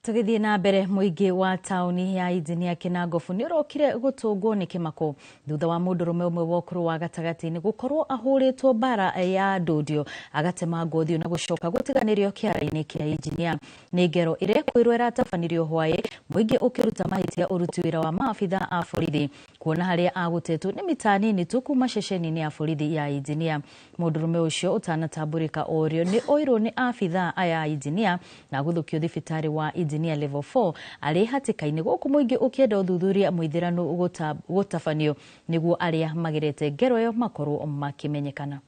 Tugithie na mbere muingi wa tauni ya Engineer Kĩmako ni urokire gutungwo ni Kĩmako thutha wa mũndũrũme umwe wa ũkũrũ wa gatagati-inĩ gukorwo ahũrītwo bara ya ndũndio agatema ngothi na gucoka gũtiganĩrio kĩara-inĩ kĩa Engineer. Nĩ ngero irekwĩrwo ĩratabanirio hwaĩ muingi ũkĩruta mahĩtia ũruti wĩra wa maabitha a borithi kuona harĩa agũtetwo nĩ mita nini tu kuma ceceni-inĩ ya borithi ya Engineer. Mũndũrũme ũcio ũtanatambũrĩka orio nĩ oirwo nĩ abitha aya Engineer na gũthũkio thibitarĩ wa Engineer level 4 arĩ hatĩka-inĩ gũkũ muingi ũkĩenda ũthuthuria mũithĩranu gũtabanio nĩguo arĩa magerete ngero ĩyo makorwo makĩmenyekana.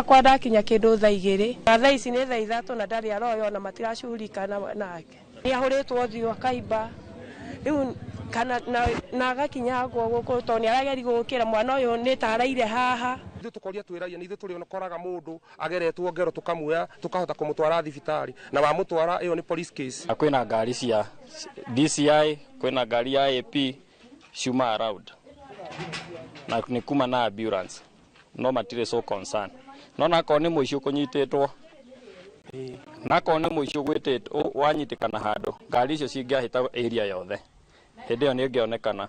Kwa ndakinya kindu thaa 2 thaa ici nĩ thaa 3 na ndarĩ aroyo na matiracurika nake nĩ ahũrĩtwo thiũ akaimba rĩu kana na agakinya gũkũ to nĩ arageri gũkĩra mwana ũyũ nĩ taraire haha ithu tukoria twiragia ni ithu turi onokoraga mundu ageretwo ngero tukamuoya tukahota kumutwara thibitarĩ na wa mutwara iyo ni police case. Kwĩna ngari cia DCI, kwĩna ngari ya AP Shuma around na nĩ kuma na ambulance no matire so concern no nako nĩ mũici ũkũnyitĩtwo nako nĩ mũici ũgwĩtĩtwo wanyitikana handũ ngari icio cingĩahĩta area yothe hĩndĩ ĩyo nĩ ĩngĩonekana.